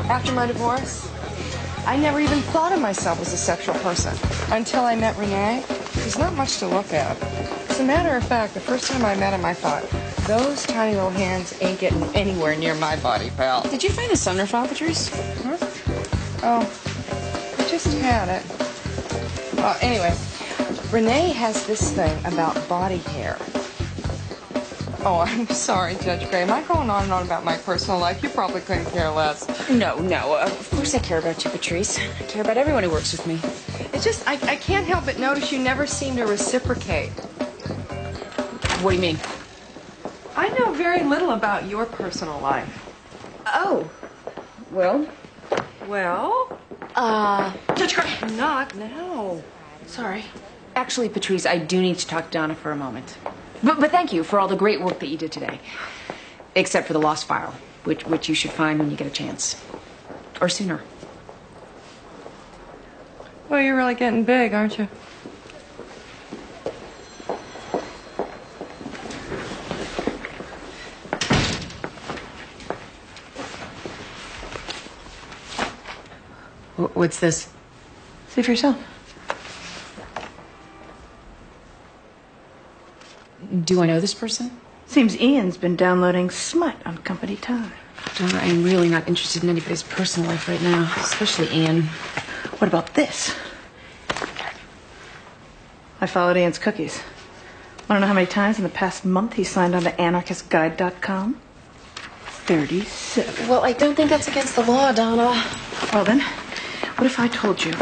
After my divorce, I never even thought of myself as a sexual person until I met Renee. He's not much to look at. As a matter of fact, the first time I met him, I thought, those tiny little hands ain't getting anywhere near my body, pal. Did you find the Sumner file, Patrice? Huh? Oh, I just had it. Anyway, Renee has this thing about body hair. Oh, I'm sorry, Judge Gray. Am I going on and on about my personal life? You probably couldn't care less. No. Of course I care about you, Patrice. I care about everyone who works with me. It's just, I can't help but notice you never seem to reciprocate. What do you mean? I know very little about your personal life. Oh. Well? Well? Judge Gray. Not now. Sorry. Actually, Patrice, I do need to talk to Donna for a moment. But thank you for all the great work that you did today. Except for the lost file, which you should find when you get a chance. Or sooner. Well, you're really getting big, aren't you? What's this? See for yourself. Do I know this person? Seems Ian's been downloading smut on company time. Donna, I'm really not interested in anybody's personal life right now, especially Ian. What about this? I followed Ian's cookies. Want to know how many times in the past month he signed on to anarchistguide.com? 37. Well, I don't think that's against the law, Donna. Well then, what if I told you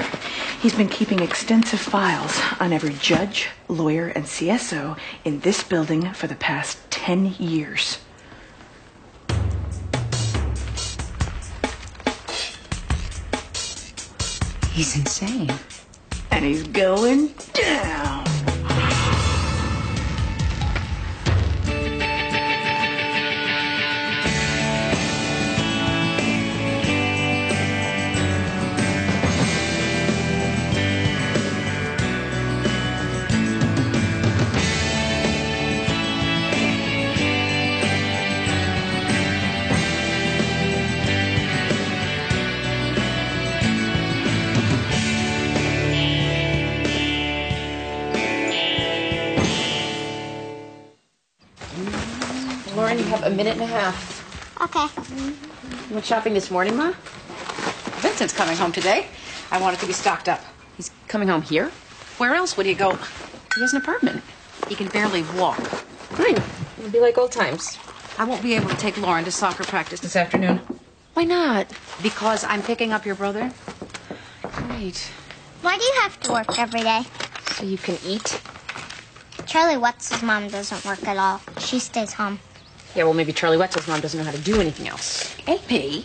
he's been keeping extensive files on every judge, lawyer, and CSO in this building for the past 10 years? He's insane. And he's going down. Lauren, you have a minute and a half. Okay. You went shopping this morning, Ma? Vincent's coming home today. I want it to be stocked up. He's coming home here? Where else would he go? He has an apartment. He can barely walk. Fine. It'll be like old times. I won't be able to take Lauren to soccer practice this afternoon. Why not? Because I'm picking up your brother. Great. Why do you have to work every day? So you can eat? Charlie Wetzel's mom doesn't work at all. She stays home. Yeah, well, maybe Charlie Wetzel's mom doesn't know how to do anything else. AP?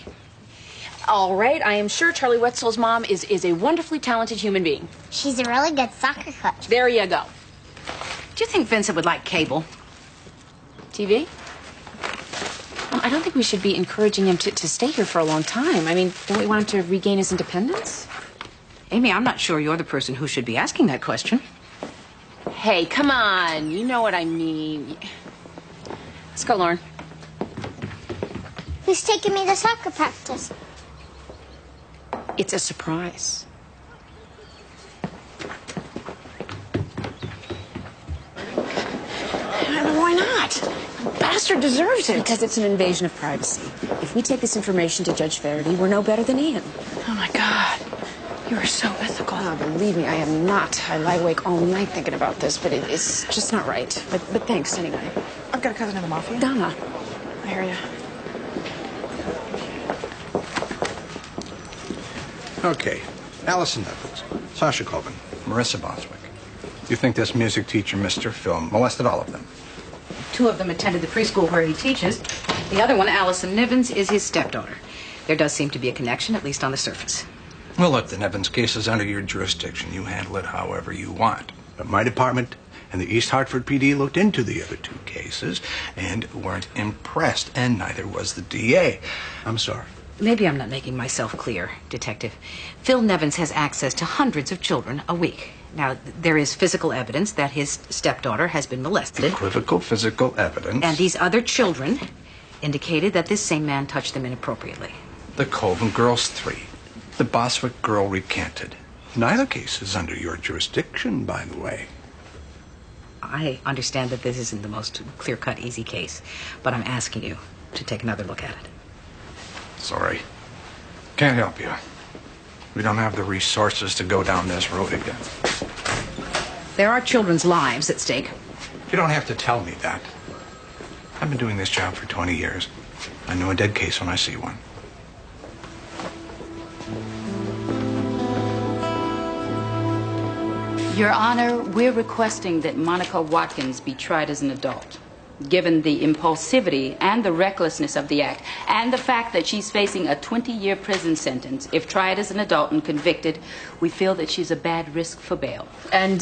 All right, I am sure Charlie Wetzel's mom is a wonderfully talented human being. She's a really good soccer coach. There you go. Do you think Vincent would like cable? TV? Well, I don't think we should be encouraging him to stay here for a long time. I mean, don't we want him to regain his independence? Amy, I'm not sure you're the person who should be asking that question. Hey, come on. You know what I mean. Let's go, Lauren. Who's taking me to soccer practice? It's a surprise. Why not? The bastard deserves it. Because it's an invasion of privacy. If we take this information to Judge Faraday, we're no better than Ian. Oh, my God. You are so mythical. Oh, believe me, I am not. I lie awake all night thinking about this, but it's just not right. But thanks anyway. I've got a cousin in the mafia. Donna. I hear you. Okay. Allison Evans, Sasha Colvin, Marissa Boswick. You think this music teacher, Mr. Phil, molested all of them? 2 of them attended the preschool where he teaches. The other one, Allison Nivens, is his stepdaughter. There does seem to be a connection, at least on the surface. Well, look, the Nevins case is under your jurisdiction. You handle it however you want. But my department and the East Hartford PD looked into the other 2 cases and weren't impressed, and neither was the DA. I'm sorry. Maybe I'm not making myself clear, Detective. Phil Nevins has access to hundreds of children a week. Now, there is physical evidence that his stepdaughter has been molested. Equivocal physical evidence. And these other children indicated that this same man touched them inappropriately. The Colvin girl's 3. The Boswick girl recanted. Neither case is under your jurisdiction, by the way. I understand that this isn't the most clear-cut, easy case, but I'm asking you to take another look at it. Sorry. Can't help you. We don't have the resources to go down this road again. There are children's lives at stake. You don't have to tell me that. I've been doing this job for 20 years. I know a dead case when I see one. Your Honor, we're requesting that Monica Watkins be tried as an adult. Given the impulsivity and the recklessness of the act, and the fact that she's facing a 20-year prison sentence, if tried as an adult and convicted, we feel that she's a bad risk for bail. And,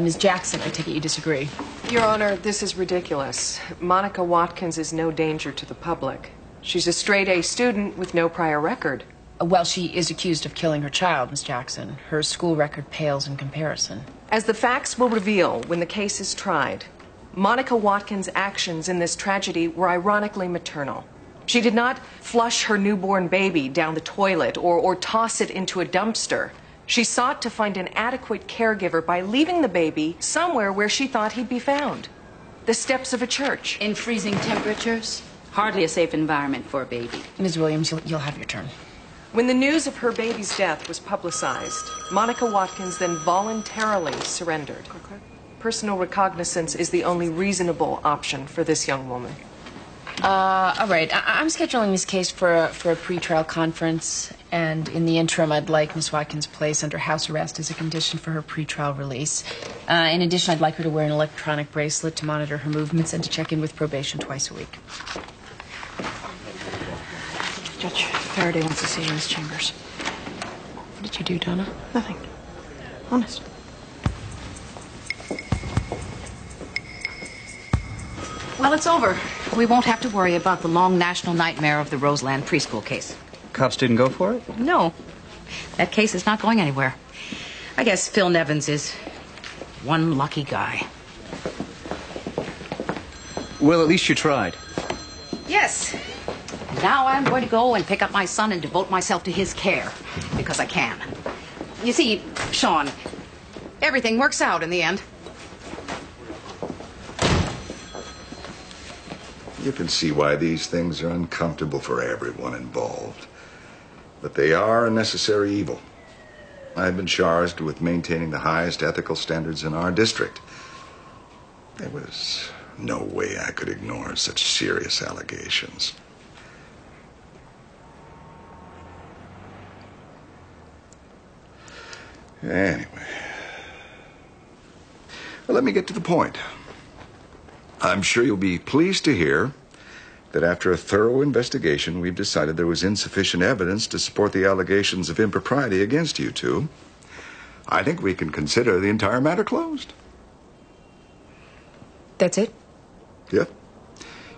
Ms. Jackson, I take it you disagree. Your Honor, this is ridiculous. Monica Watkins is no danger to the public. She's a straight-A student with no prior record. Well, she is accused of killing her child, Ms. Jackson. Her school record pales in comparison. As the facts will reveal when the case is tried, Monica Watkins' actions in this tragedy were ironically maternal. She did not flush her newborn baby down the toilet or toss it into a dumpster. She sought to find an adequate caregiver by leaving the baby somewhere where she thought he'd be found. The steps of a church. In freezing temperatures, hardly a safe environment for a baby. Ms. Williams, you'll have your turn. When the news of her baby's death was publicized, Monica Watkins then voluntarily surrendered. Personal recognizance is the only reasonable option for this young woman. All right. I'm scheduling this case for a pretrial conference, and in the interim, I'd like Ms. Watkins placed under house arrest as a condition for her pretrial release. In addition, I'd like her to wear an electronic bracelet to monitor her movements and to check in with probation twice a week. Judge Faraday wants to see you in his chambers. What did you do, Donna? Nothing. Honest. Well, it's over. We won't have to worry about the long national nightmare of the Roseland preschool case. Cops didn't go for it? No. That case is not going anywhere. I guess Phil Nevins is one lucky guy. Well, at least you tried. Yes. Now I'm going to go and pick up my son and devote myself to his care, because I can. You see, Sean, everything works out in the end. You can see why these things are uncomfortable for everyone involved. But they are a necessary evil. I've been charged with maintaining the highest ethical standards in our district. There was no way I could ignore such serious allegations. Anyway. Well, let me get to the point. I'm sure you'll be pleased to hear that after a thorough investigation, we've decided there was insufficient evidence to support the allegations of impropriety against you two. I think we can consider the entire matter closed. That's it? Yep.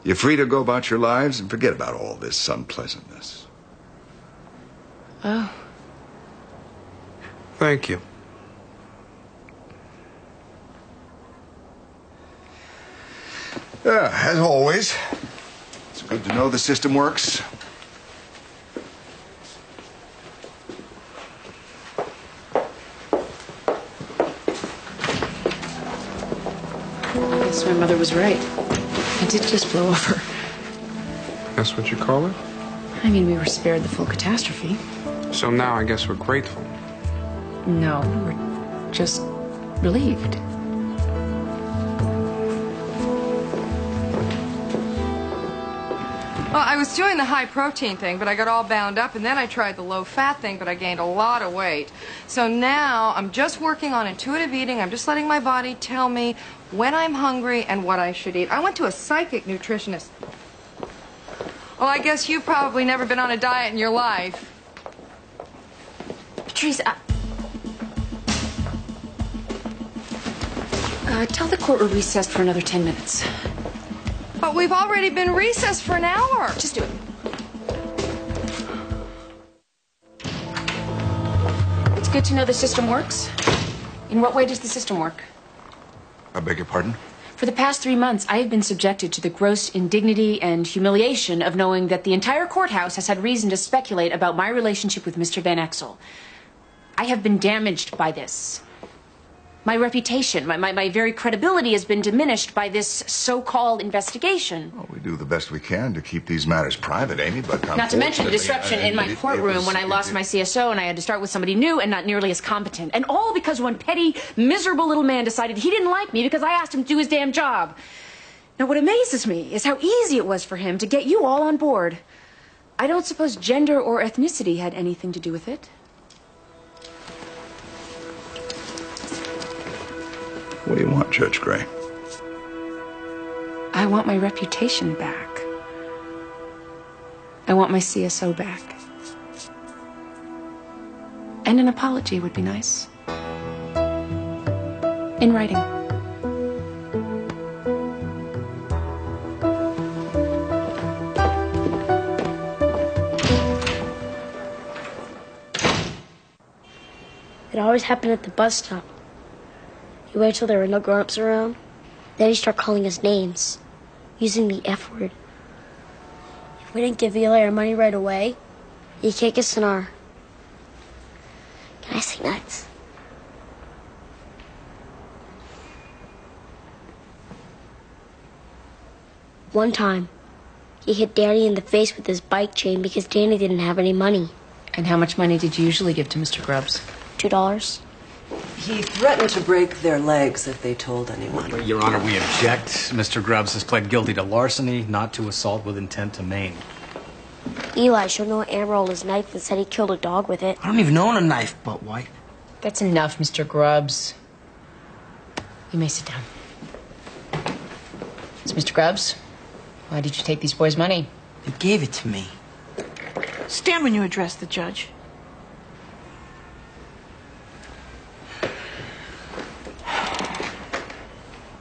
You're free to go about your lives and forget about all this unpleasantness. Oh. Thank you. As always, it's good to know the system works. I guess my mother was right. I did just blow over. That's what you call it? I mean, we were spared the full catastrophe. So now I guess we're grateful. No, we're just relieved. Well, I was doing the high protein thing, but I got all bound up, and then I tried the low fat thing, but I gained a lot of weight. So now I'm just working on intuitive eating. I'm just letting my body tell me when I'm hungry and what I should eat. I went to a psychic nutritionist. Well, I guess you've probably never been on a diet in your life. Patrice, tell the court we're recessed for another 10 minutes. But we've already been recessed for an hour. Just do it. It's good to know the system works. In what way does the system work? I beg your pardon? For the past 3 months, I have been subjected to the gross indignity and humiliation of knowing that the entire courthouse has had reason to speculate about my relationship with Mr. Van Exel. I have been damaged by this. My reputation, my very credibility has been diminished by this so-called investigation. Well, we do the best we can to keep these matters private, Amy, but not to mention the disruption in my courtroom when I lost my CSO and I had to start with somebody new and not nearly as competent. And all because one petty, miserable little man decided he didn't like me because I asked him to do his damn job. Now, what amazes me is how easy it was for him to get you all on board. I don't suppose gender or ethnicity had anything to do with it. What do you want, Judge Gray? I want my reputation back. I want my CSO back. And an apology would be nice. In writing. It always happened at the bus stop. You wait till there were no grown-ups around. Then you start calling us names, using the F word. If we didn't give Eli our money right away, he'd kick us in our... Can I say nuts? One time, he hit Danny in the face with his bike chain because Danny didn't have any money. And how much money did you usually give to Mr. Grubbs? $2. He threatened to break their legs if they told anyone. Your Honor, we object. Mr. Grubbs has pled guilty to larceny, not to assault with intent to maim. Eli showed no hammer on his knife and said he killed a dog with it. I don't even own a knife, but why? That's enough, Mr. Grubbs. You may sit down. So, Mr. Grubbs, why did you take these boys' money? They gave it to me. Stand when you address the judge.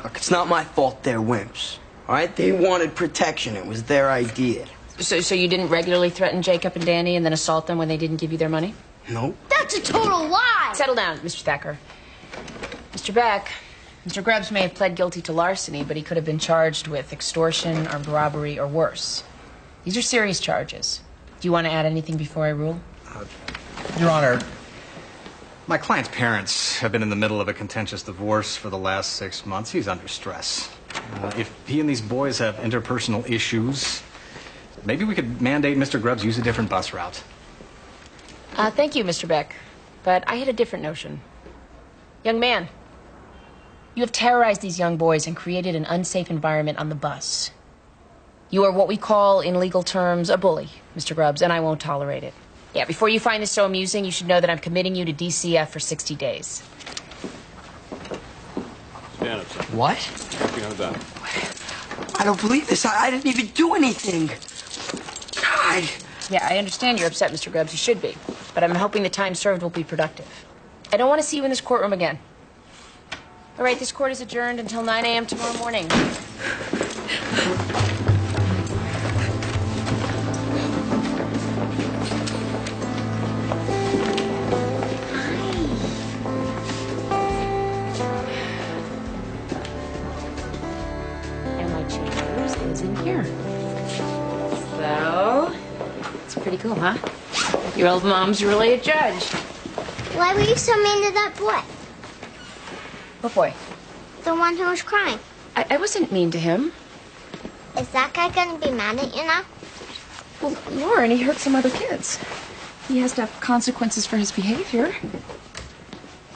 Look, it's not my fault they're wimps. All right? They wanted protection. It was their idea. So you didn't regularly threaten Jacob and Danny and then assault them when they didn't give you their money? Nope. That's a total lie! Settle down, Mr. Thacker. Mr. Beck, Mr. Grubbs may have pled guilty to larceny, but he could have been charged with extortion, armed robbery, or worse. These are serious charges. Do you want to add anything before I rule? Your Honor, my client's parents have been in the middle of a contentious divorce for the last 6 months. He's under stress. If he and these boys have interpersonal issues, maybe we could mandate Mr. Grubbs use a different bus route. Thank you, Mr. Beck. But I had a different notion. Young man, you have terrorized these young boys and created an unsafe environment on the bus. You are what we call, in legal terms, a bully, Mr. Grubbs, and I won't tolerate it. Yeah, before you find this so amusing, you should know that I'm committing you to DCF for 60 days. Stand up, sir. What? Nothing undone. I don't believe this. I didn't even do anything. God. Yeah, I understand you're upset, Mr. Grubbs. You should be. But I'm hoping the time served will be productive. I don't want to see you in this courtroom again. All right, this court is adjourned until 9 a.m. tomorrow morning. And my chambers is in here. So, it's pretty cool, huh? Your old mom's really a judge. Why were you so mean to that boy? What boy? The one who was crying. I wasn't mean to him. Is that guy gonna be mad at you now? Well, Lauren, he hurt some other kids. He has to have consequences for his behavior.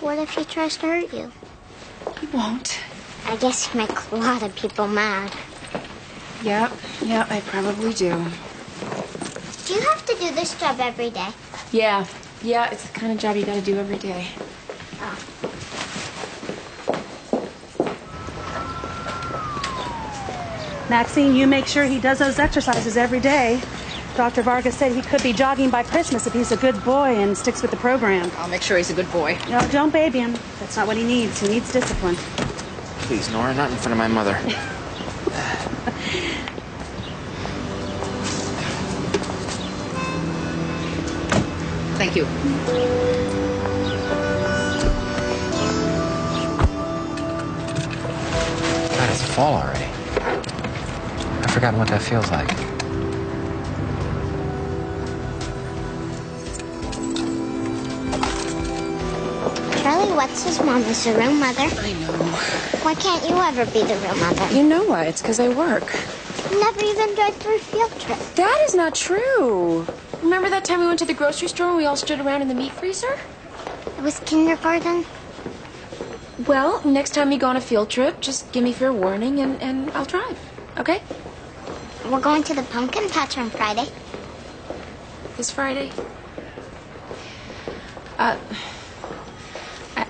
What if he tries to hurt you? He won't. I guess you make a lot of people mad. Yeah, I probably do. Do you have to do this job every day? Yeah, it's the kind of job you gotta do every day. Oh. Maxine, you make sure he does those exercises every day. Dr. Vargas said he could be jogging by Christmas if he's a good boy and sticks with the program. I'll make sure he's a good boy. No, don't baby him. That's not what he needs. He needs discipline. Please, Nora, not in front of my mother. Thank you. That is fall already. I've forgotten what that feels like. Charlie Wetzel's mom is the real mother. I know. Why can't you ever be the real mother? You know why? It's because I work. You never even drive for a field trip. That is not true. Remember that time we went to the grocery store and we all stood around in the meat freezer? It was kindergarten. Well, next time you go on a field trip, just give me fair warning and I'll drive. Okay? We're going to the pumpkin patch on Friday. This Friday?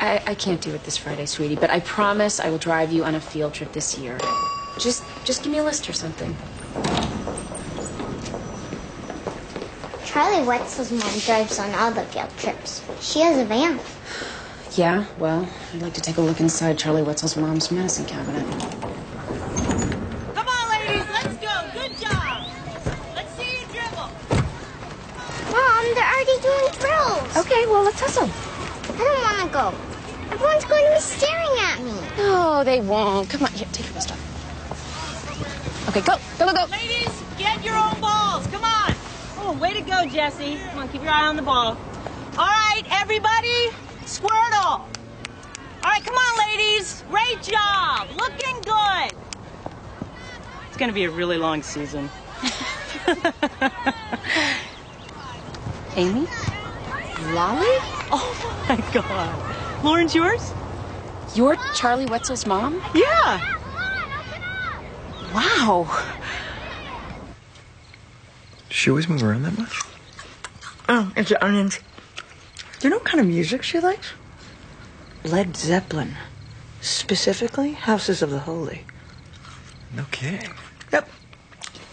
I can't do it this Friday, sweetie, but I promise I will drive you on a field trip this year. Just give me a list or something. Charlie Wetzel's mom drives on all the field trips. She has a van. Yeah, well, I'd like to take a look inside Charlie Wetzel's mom's medicine cabinet. Come on, ladies, let's go. Good job. Let's see you dribble. Mom, they're already doing drills. Okay, well, let's hustle. I don't want to go. Everyone's going to be staring at me. No, they won't. Come on, here, take your vest off. Okay, go. Ladies, get your own balls. Come on. Oh, way to go, Jesse. Come on, keep your eye on the ball. All right, everybody, squirtle. All right, come on, ladies. Great job. Looking good. It's going to be a really long season. Amy? Lolly? Oh, my God. Lauren's yours? You're Charlie Wetzel's mom? Yeah. Wow. Does she always move around that much? Oh, it's the onions. Do you know what kind of music she likes? Led Zeppelin. Specifically, Houses of the Holy. No kidding. Yep.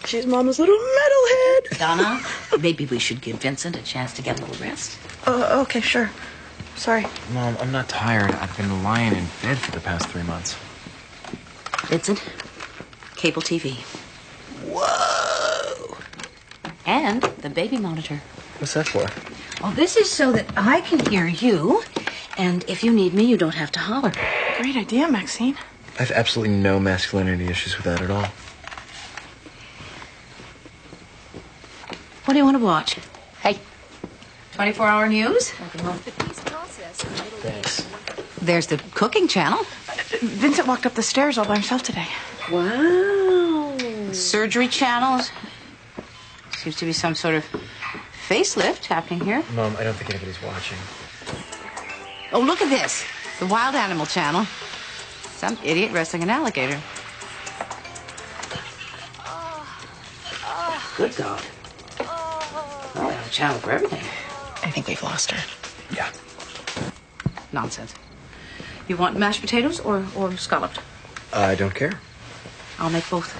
She's Mama's little metalhead. Donna, maybe we should give Vincent a chance to get a little rest. Oh, okay, sure. Sorry. Mom, I'm not tired. I've been lying in bed for the past 3 months. Vincent, cable TV. Whoa! And the baby monitor. What's that for? Well, this is so that I can hear you, and if you need me, you don't have to holler. Great idea, Maxine. I have absolutely no masculinity issues with that at all. What do you want to watch? Hey, 24-hour news? Thanks. There's the cooking channel. Vincent walked up the stairs all by himself today. Wow. Surgery channels. Seems to be some sort of facelift happening here. Mom, I don't think anybody's watching. Oh, look at this. The Wild Animal Channel. Some idiot wrestling an alligator. Good God. Oh, we have a channel for everything. I think we've lost her. Yeah. Nonsense. You want mashed potatoes or scalloped? I don't care. I'll make both.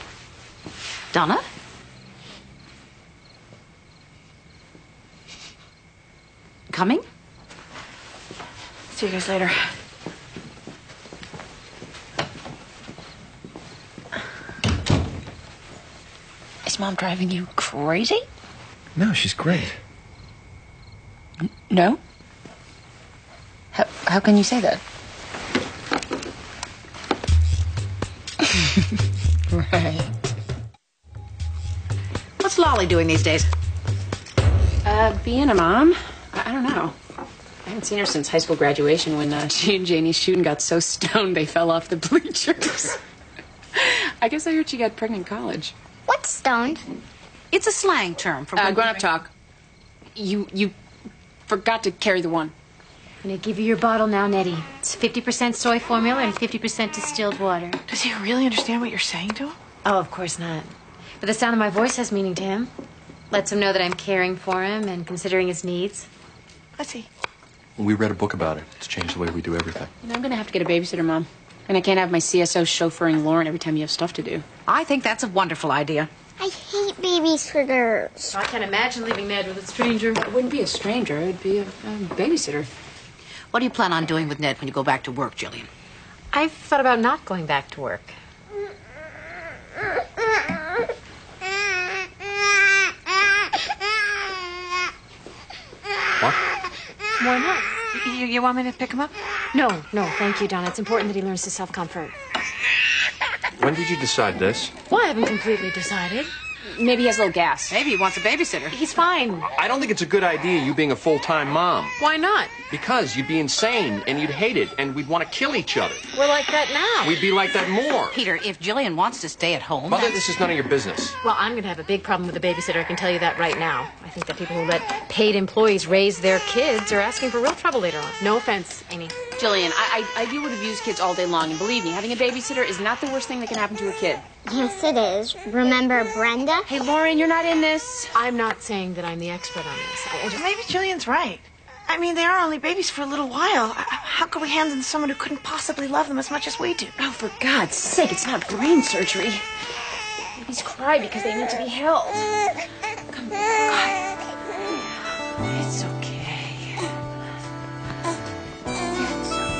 Donna? Coming? See you guys later. Is Mom driving you crazy? No, she's great. No? How can you say that? Right. What's Lolly doing these days? Being a mom. I don't know. I haven't seen her since high school graduation when she and Janie Shooten got so stoned they fell off the bleachers. I guess I heard she got pregnant in college. What's stoned? It's a slang term for grown-up talk. You forgot to carry the one. I'm gonna give you your bottle now, Nettie. It's 50% soy formula and 50% distilled water. Does he really understand what you're saying to him? Oh, of course not. But the sound of my voice has meaning to him. Lets him know that I'm caring for him and considering his needs. I see. We read a book about it. It's changed the way we do everything. You know, I'm gonna have to get a babysitter, Mom. And I can't have my CSO chauffeuring Lauren every time you have stuff to do. I think that's a wonderful idea. I hate babysitters. I can't imagine leaving Ned with a stranger. It wouldn't be a stranger. It would be a babysitter. What do you plan on doing with Ned when you go back to work, Jillian? I've thought about not going back to work. What? Why not? You want me to pick him up? No, thank you, Donna. It's important that he learns to self-comfort. Wait When did you decide this? Well, I haven't completely decided. Maybe he has a little gas. Maybe he wants a babysitter. He's fine. I don't think it's a good idea, you being a full-time mom. Why not? Because you'd be insane, and you'd hate it, and we'd want to kill each other. We're like that now. We'd be like that more. Peter, if Jillian wants to stay at home... Mother, this is none of your business. Well, I'm going to have a big problem with a babysitter. I can tell you that right now. I think that people who let paid employees raise their kids are asking for real trouble later on. No offense, Amy. Jillian, I deal with abused kids all day long, and believe me, having a babysitter is not the worst thing that can happen to a kid. Yes, it is. Remember Brenda? Hey, Lauren, you're not in this. I'm not saying that I'm the expert on this. Maybe Jillian's right. I mean, they are only babies for a little while. How could we hand them to someone who couldn't possibly love them as much as we do? Oh, for God's sake, it's not brain surgery. Babies cry because they need to be held. Come on. It's okay. It's okay.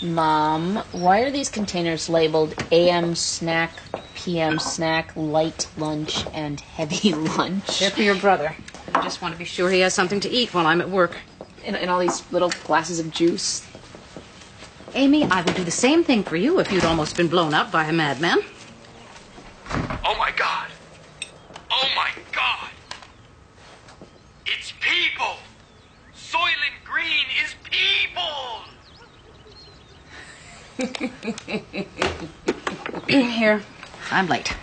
Mom, why are these containers labeled AM snack, PM snack, light lunch, and heavy lunch? They're for your brother. I just want to be sure he has something to eat while I'm at work. And all these little glasses of juice. Amy, I would do the same thing for you if you'd almost been blown up by a madman. Oh, my God. Oh, my God. It's people. Soylent Green is people. Here, I'm late.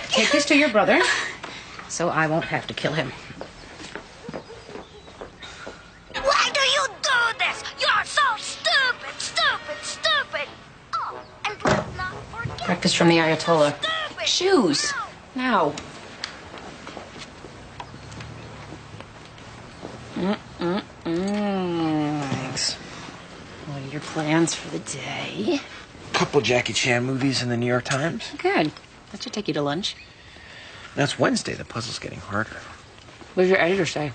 Take this to your brother, so I won't have to kill him. Why do you do this? You're so stupid, stupid, stupid. Oh, and let's not forget. Breakfast from the Ayatollah. Shoes. Now. Thanks. What are your plans for the day? Couple Jackie Chan movies in the New York Times. Good. That should take you to lunch. That's Wednesday. The puzzle's getting harder. What does your editor say?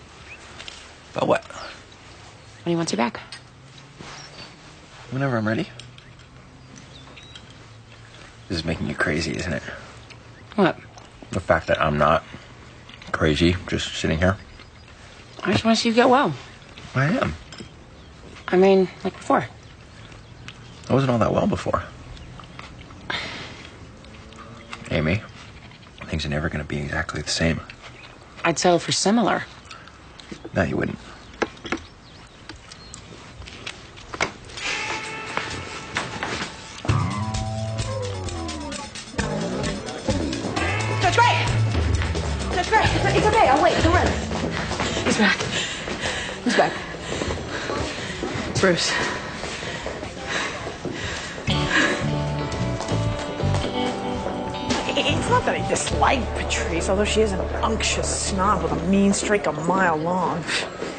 About what? When he wants you back. Whenever I'm ready. This is making you crazy, isn't it? What? The fact that I'm not crazy, just sitting here. I just want to see you get well. I am. I mean, like before. I wasn't all that well before. Amy, things are never going to be exactly the same. I'd settle for similar. No, you wouldn't. Judge Gray! Judge Gray, it's okay. I'll wait. Don't run. He's back. He's back. Bruce. It's not that I dislike Patrice, although she is an unctuous snob with a mean streak a mile long.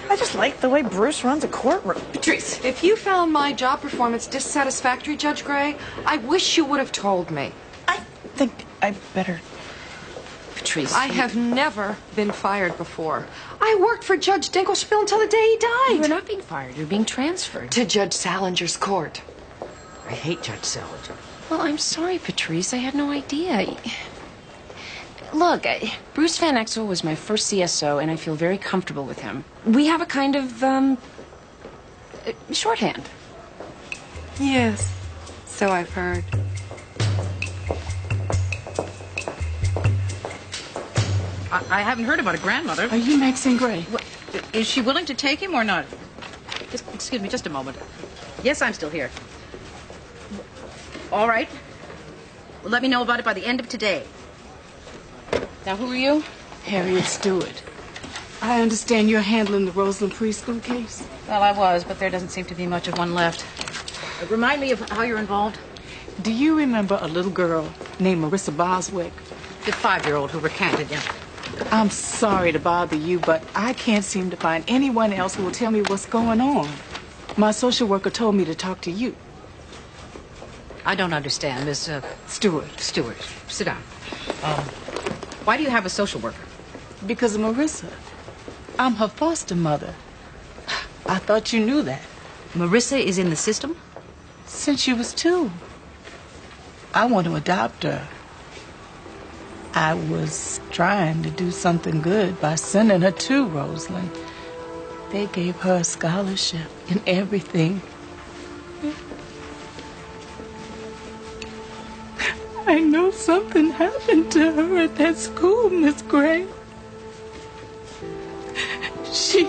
I just like the way Bruce runs a courtroom. Patrice, if you found my job performance dissatisfactory, Judge Gray, I wish you would have told me. I think I better... Patrice. I have never been fired before. I worked for Judge Dinkelspiel until the day he died. You're not being fired. You're being transferred. To Judge Salinger's court. I hate Judge Salinger. Well, I'm sorry, Patrice. I had no idea. Look, Bruce Van Exel was my first CSO, and I feel very comfortable with him. We have a kind of, shorthand. Yes, so I've heard. I haven't heard about a grandmother. Are you Maxine Gray? What, is she willing to take him or not? Excuse me, just a moment. Yes, I'm still here. All right. Well, let me know about it by the end of today. Now, who are you? Harriet Stewart. I understand you're handling the Roseland preschool case? Well, I was, but there doesn't seem to be much of one left. Remind me of how you're involved. Do you remember a little girl named Marissa Boswick? The 5-year-old who recanted, yeah. I'm sorry to bother you, but I can't seem to find anyone else who will tell me what's going on. My social worker told me to talk to you. I don't understand, Miss... Stewart. Stewart. Sit down. Why do you have a social worker? Because of Marissa. I'm her foster mother. I thought you knew that. Marissa is in the system? Since she was 2. I want to adopt her. I was trying to do something good by sending her to Roseland. They gave her a scholarship and everything. I know something happened to her at that school, Miss Gray. She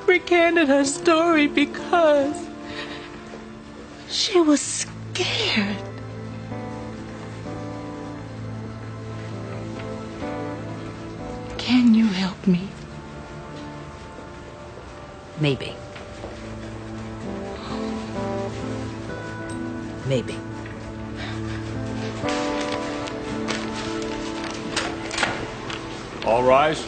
recanted her story because she was scared. Can you help me? Maybe. Maybe. All rise.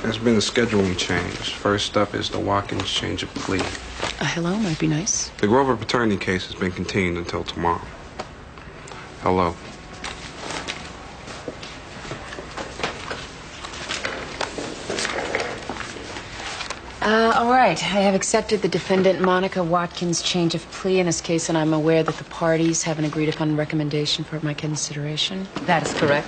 There's been a scheduling change. First up is the Watkins change of plea. Hello, might be nice. The Grover paternity case has been continued until tomorrow. Hello. All right. I have accepted the defendant Monica Watkins' change of plea in this case, and I'm aware that the parties haven't agreed upon a recommendation for my consideration. That is correct.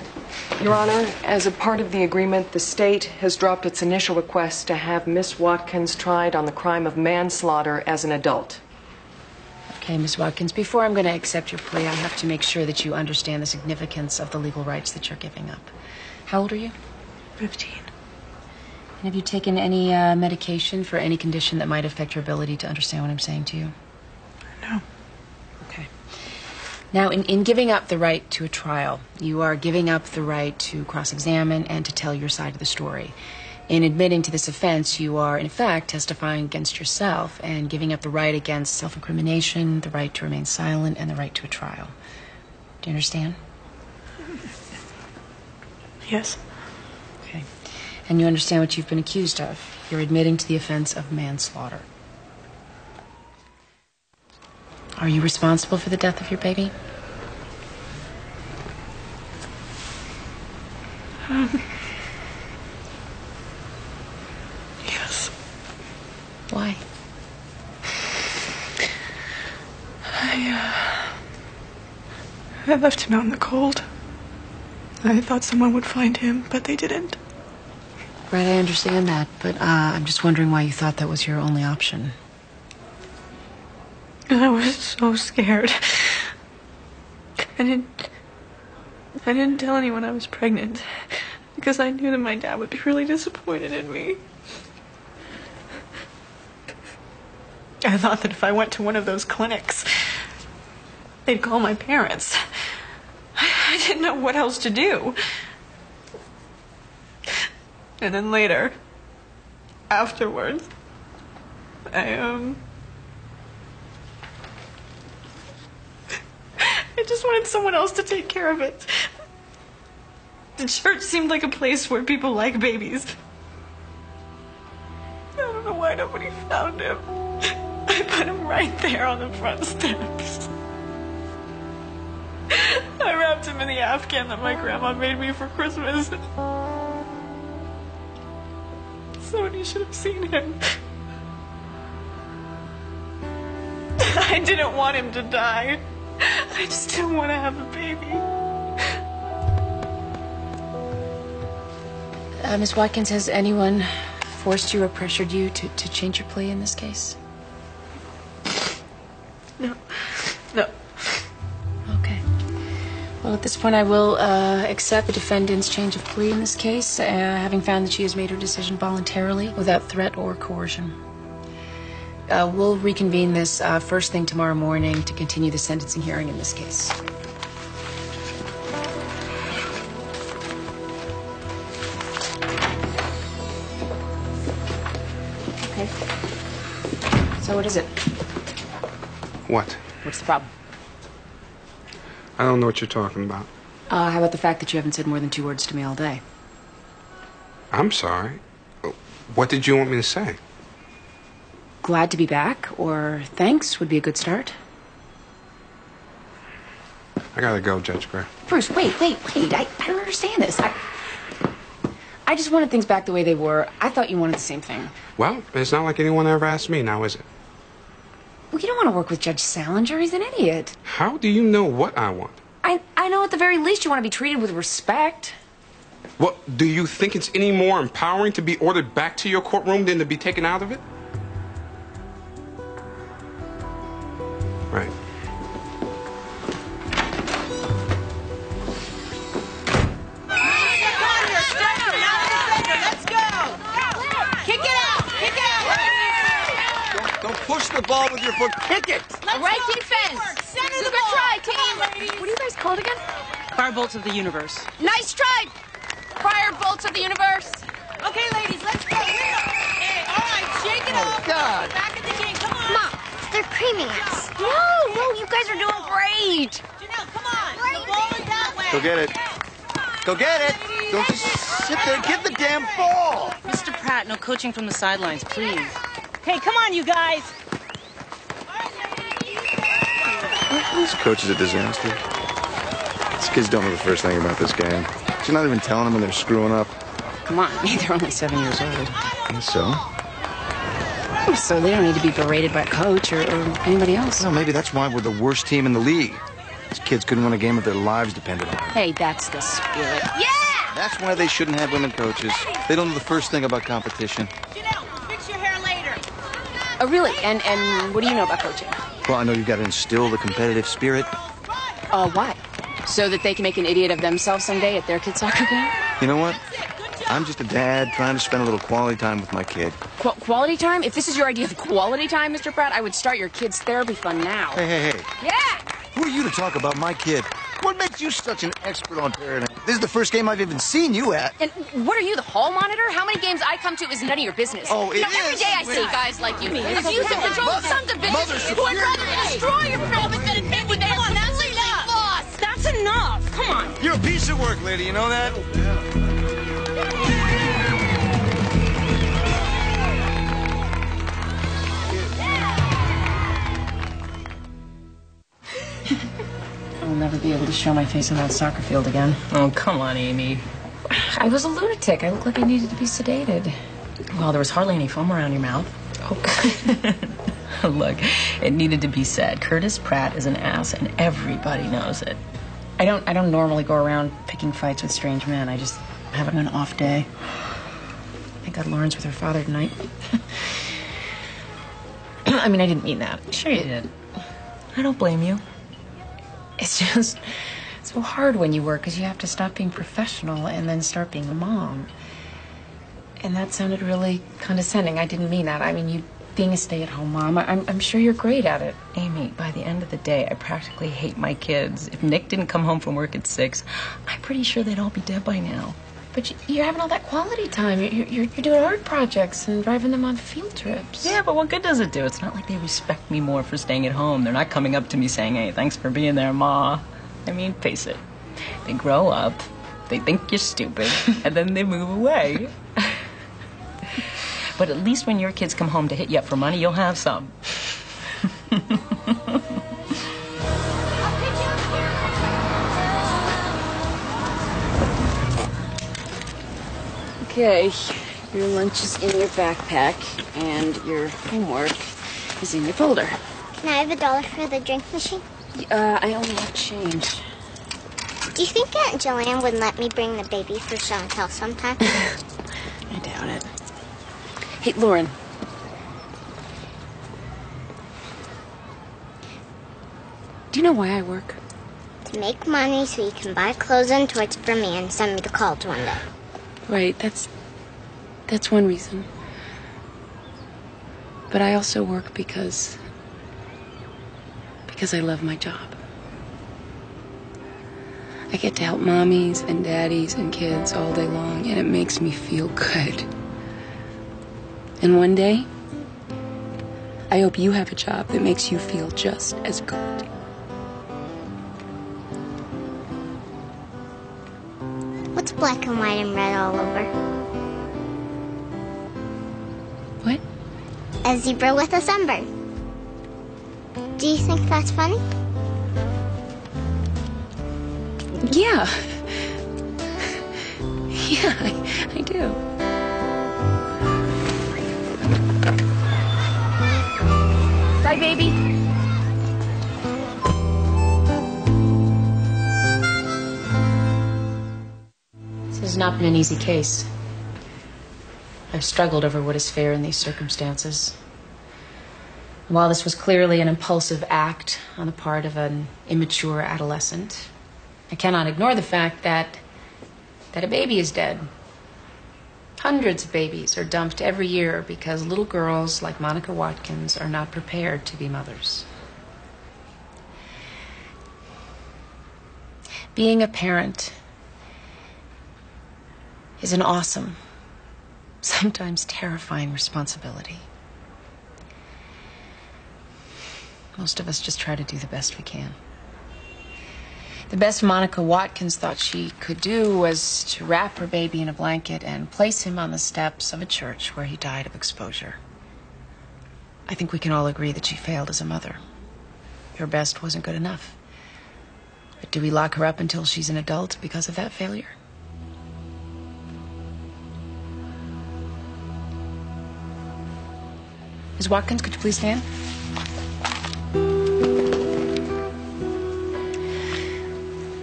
Your Honor, as a part of the agreement, the state has dropped its initial request to have Miss Watkins tried on the crime of manslaughter as an adult. Okay, Ms. Watkins, before I'm going to accept your plea, I have to make sure that you understand the significance of the legal rights that you're giving up. How old are you? 15. And have you taken any medication for any condition that might affect your ability to understand what I'm saying to you? No. Okay. Now, in giving up the right to a trial, you are giving up the right to cross-examine and to tell your side of the story. In admitting to this offense, you are, in fact, testifying against yourself and giving up the right against self-incrimination, the right to remain silent, and the right to a trial. Do you understand? Yes. Okay. And you understand what you've been accused of. You're admitting to the offense of manslaughter. Are you responsible for the death of your baby? Yes. Why? I left him out in the cold. I thought someone would find him, but they didn't. Right, I understand that, but I'm just wondering why you thought that was your only option. I was so scared. I didn't tell anyone I was pregnant because I knew that my dad would be really disappointed in me. I thought that if I went to one of those clinics, they'd call my parents. I didn't know what else to do. And then later, afterwards, I just wanted someone else to take care of it. The church seemed like a place where people like babies. I don't know why nobody found him. I put him right there on the front steps. I wrapped him in the Afghan that my grandma made me for Christmas. Somebody should have seen him. I didn't want him to die. I just didn't want to have a baby. Ms. Watkins, has anyone forced you or pressured you to change your plea in this case? No. No. Okay. Well, at this point, I will accept the defendant's change of plea in this case, having found that she has made her decision voluntarily without threat or coercion. We'll reconvene this first thing tomorrow morning to continue the sentencing hearing in this case. Okay. So what is it? What? What's the problem? I don't know what you're talking about. How about the fact that you haven't said more than 2 words to me all day? I'm sorry. What did you want me to say? Glad to be back, or thanks would be a good start. I gotta go, Judge Gray. Bruce, wait. I don't understand this. I just wanted things back the way they were. I thought you wanted the same thing. Well, it's not like anyone ever asked me now, is it? Well, you don't want to work with Judge Salinger. He's an idiot. How do you know what I want? I know at the very least you want to be treated with respect. Well, do you think it's any more empowering to be ordered back to your courtroom than to be taken out of it? Right. Don't push the ball with your foot. Kick it. All right, defense. Center the Good ball. try, team. Ladies. What are you guys called again? Firebolts of the universe. Nice try. Fire bolts of the universe. Okay, ladies, let's go. Hey, all right, shake it off. God. Back in the game. Come on. Mom, they're creaming us. No, you guys are doing great. Janelle, come on. The ball is that way. Go get it. Go get it. Don't just sit there. Get the damn ball. Mr. Pratt, no coaching from the sidelines, please. Hey, come on, you guys. This coach is a disaster. These kids don't know the first thing about this game. She's not even telling them when they're screwing up. Come on, they're only 7 years old. And so? So they don't need to be berated by a coach or anybody else. No, maybe that's why we're the worst team in the league. These kids couldn't win a game if their lives depended on it. Hey, that's the spirit. Yeah! That's why they shouldn't have women coaches. They don't know the first thing about competition. Janelle, fix your hair later. Oh, really? And what do you know about coaching? Well, I know you've got to instill the competitive spirit. Why? So that they can make an idiot of themselves someday at their kid's soccer game? You know what? I'm just a dad trying to spend a little quality time with my kid. Quality time? If this is your idea of quality time, Mr. Pratt, I would start your kid's therapy fund now. Hey. Yeah! Who are you to talk about my kid? What makes you such an expert on parenting? This is the first game I've even seen you at. And what are you, the hall monitor? How many games I come to is none of your business. Oh, it Every is. day I see guys like you. Abuse and control of sons of bitches who would rather destroy your family than admit when they're completely lost. That's enough. Come on. You're a piece of work, lady. You know that? I'll never be able to show my face on that soccer field again. Oh, come on, Amy. I was a lunatic. I looked like I needed to be sedated. Well, there was hardly any foam around your mouth. Oh. Look, it needed to be said. Curtis Pratt is an ass, and everybody knows it. I don't normally go around picking fights with strange men. I just having an off day. Thank God Lauren's with her father tonight. I mean, I didn't mean that. Sure you did. I don't blame you. It's just so hard when you work because you have to stop being professional and then start being a mom. And that sounded really condescending. I didn't mean that. I mean, you being a stay-at-home mom, I'm sure you're great at it. Amy, by the end of the day, I practically hate my kids. If Nick didn't come home from work at 6, I'm pretty sure they'd all be dead by now. But you're having all that quality time. You're doing art projects and driving them on field trips. Yeah, but what good does it do? It's not like they respect me more for staying at home. They're not coming up to me saying, hey, thanks for being there, Ma. I mean, face it. They grow up, they think you're stupid, and then they move away. But at least when your kids come home to hit you up for money, you'll have some. Okay, your lunch is in your backpack, and your homework is in your folder. Can I have $1 for the drink machine? I only have change. Do you think Aunt Joanne would let me bring the baby for show and tell sometime? I doubt it. Hey, Lauren. Do you know why I work? To make money so you can buy clothes and toys for me and send me to college one day. Right, that's one reason. But I also work because I love my job. I get to help mommies and daddies and kids all day long, and it makes me feel good. And one day, I hope you have a job that makes you feel just as good. What's black and white and red all over? What? A zebra with a sunburn. Do you think that's funny? Yeah. Yeah, I do. Right, baby? This has not been an easy case. I've struggled over what is fair in these circumstances. While this was clearly an impulsive act on the part of an immature adolescent, I cannot ignore the fact that a baby is dead. Hundreds of babies are dumped every year because little girls like Monica Watkins are not prepared to be mothers. Being a parent is an awesome, sometimes terrifying responsibility. Most of us just try to do the best we can. The best Monica Watkins thought she could do was to wrap her baby in a blanket and place him on the steps of a church where he died of exposure. I think we can all agree that she failed as a mother. Her best wasn't good enough. But do we lock her up until she's an adult because of that failure? Ms. Watkins, could you please stand?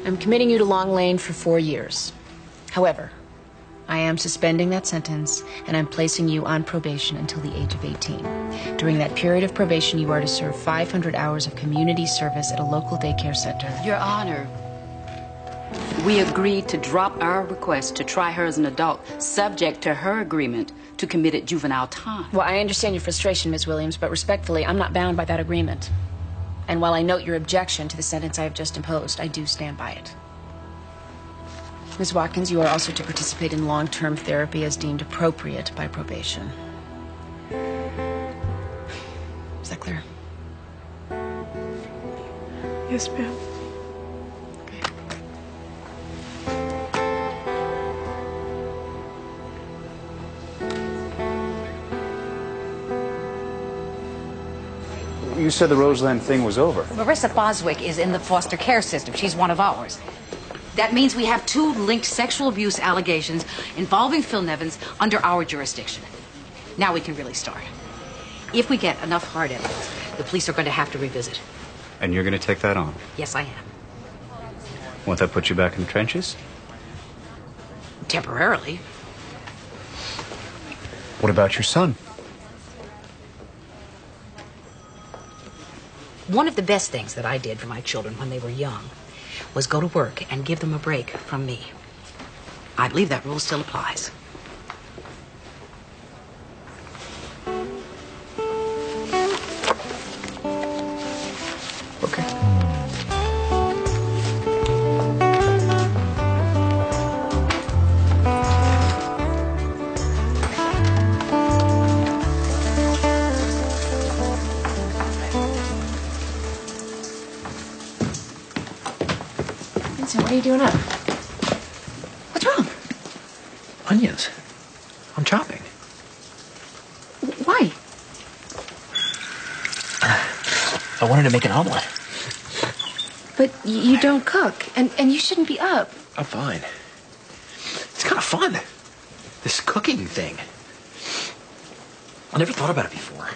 I'm committing you to Long Lane for 4 years. However, I am suspending that sentence, and I'm placing you on probation until the age of 18. During that period of probation, you are to serve 500 hours of community service at a local daycare center. Your Honor, we agreed to drop our request to try her as an adult, subject to her agreement to committed juvenile time. Well, I understand your frustration, Ms. Williams, but respectfully, I'm not bound by that agreement. And while I note your objection to the sentence I have just imposed, I do stand by it. Ms. Watkins, you are also to participate in long-term therapy as deemed appropriate by probation. Is that clear? Yes, ma'am. You said the Roseland thing was over. Marissa Boswick is in the foster care system. She's one of ours. That means we have 2 linked sexual abuse allegations involving Phil Nevins under our jurisdiction. Now we can really start. If we get enough hard evidence, the police are going to have to revisit. And you're going to take that on? Yes, I am. Won't that put you back in the trenches? Temporarily. What about your son? One of the best things that I did for my children when they were young was go to work and give them a break from me. I believe that rule still applies. Okay. What are you doing up? What's wrong? Onions. I'm chopping. Why? I wanted to make an omelet. But you don't cook, and you shouldn't be up. I'm fine. It's kind of fun. This cooking thing. I never thought about it before.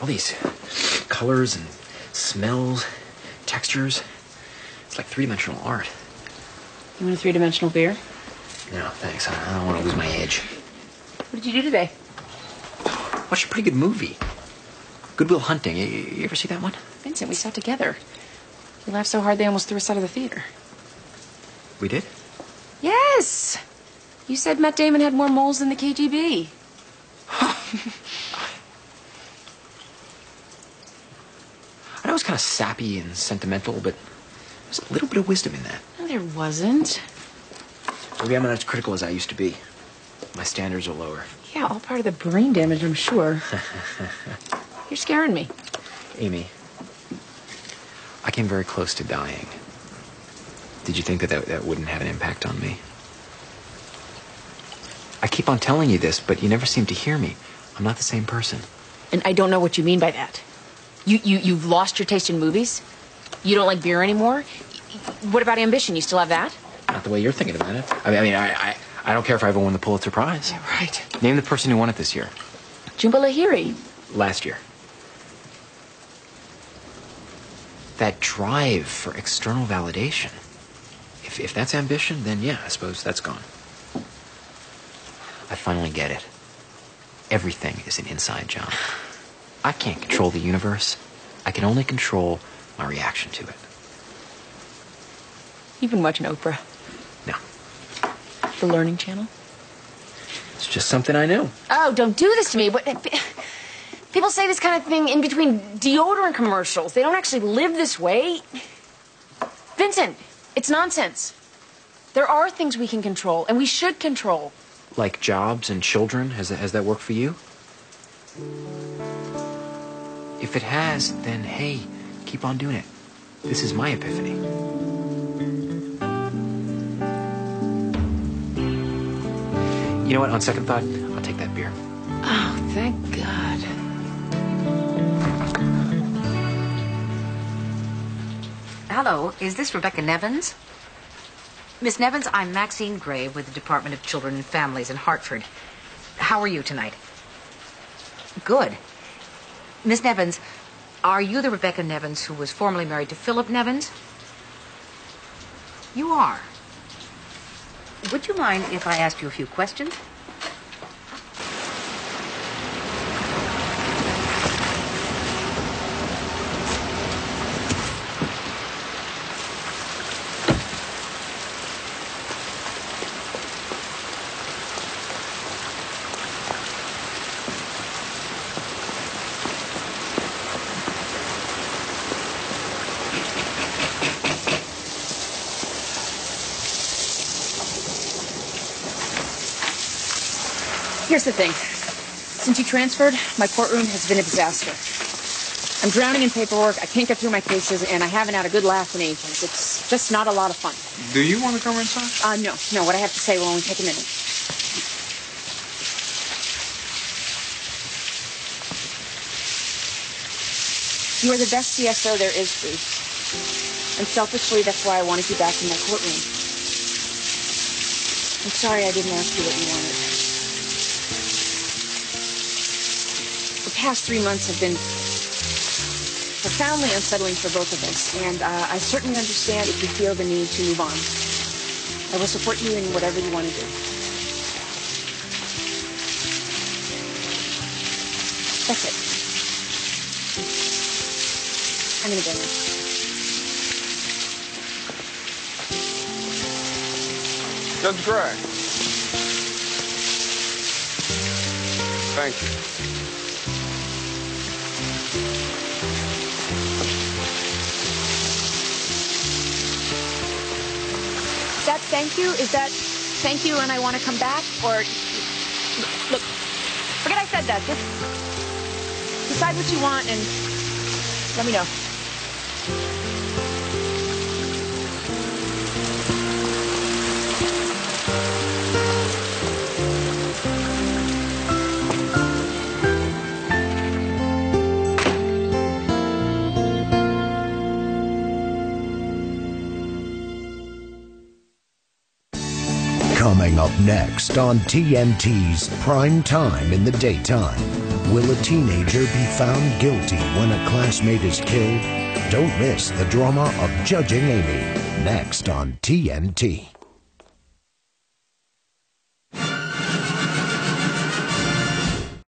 All these colors and smells, textures. It's like 3-dimensional art. You want a 3-dimensional beer? No, thanks. I don't want to lose my edge. What did you do today? Watched a pretty good movie. Good Will Hunting. You ever see that one? Vincent, we saw it together. We laughed so hard they almost threw us out of the theater. We did? Yes! You said Matt Damon had more moles than the KGB. I know it's kind of sappy and sentimental, but there's a little bit of wisdom in that. No, there wasn't. Maybe I'm not as critical as I used to be. My standards are lower. Yeah, all part of the brain damage, I'm sure. You're scaring me. Amy, I came very close to dying. Did you think that wouldn't have an impact on me? I keep on telling you this, but you never seem to hear me. I'm not the same person. And I don't know what you mean by that. You've lost your taste in movies? You don't like beer anymore? What about ambition? You still have that? Not the way you're thinking about it. I don't care if I ever won the Pulitzer Prize. Yeah, right. Name the person who won it this year. Jhumpa Lahiri. Last year. that drive for external validation. If that's ambition, then yeah, I suppose that's gone. I finally get it. Everything is an inside job. I can't control the universe. I can only control my reaction to it. You've been watching Oprah. No. The Learning Channel? It's just something I knew. Oh, don't do this to me. People say this kind of thing in between deodorant commercials. They don't actually live this way. Vincent, it's nonsense. There are things we can control, and we should control. Like jobs and children? Has that worked for you? If it has, then hey, keep on doing it. This is my epiphany. You know what? On second thought, I'll take that beer. Oh, thank God. Hello, is this Rebecca Nevins? Miss Nevins, I'm Maxine Gray with the Department of Children and Families in Hartford. How are you tonight? Good. Miss Nevins, are you the Rebecca Nevins who was formerly married to Philip Nevins? You are. Would you mind if I asked you a few questions? Here's the thing. Since you transferred, my courtroom has been a disaster. I'm drowning in paperwork, I can't get through my cases, and I haven't had a good laugh in ages. It's just not a lot of fun. Do you want to come inside? No. What I have to say will only take a minute. You are the best CSO there is, Bruce. And selfishly, that's why I wanted you back in my courtroom. I'm sorry I didn't ask you what you wanted. The past 3 months have been profoundly unsettling for both of us, and I certainly understand if you feel the need to move on. I will support you in whatever you want to do. That's it. I'm gonna go now. Judge Gray. Thank you. That thank you? Is that thank you and I want to come back? Or, look, forget I said that. Just decide what you want and let me know. Coming up next on TNT's Prime Time in the Daytime. Will a teenager be found guilty when a classmate is killed? Don't miss the drama of Judging Amy. Next on TNT.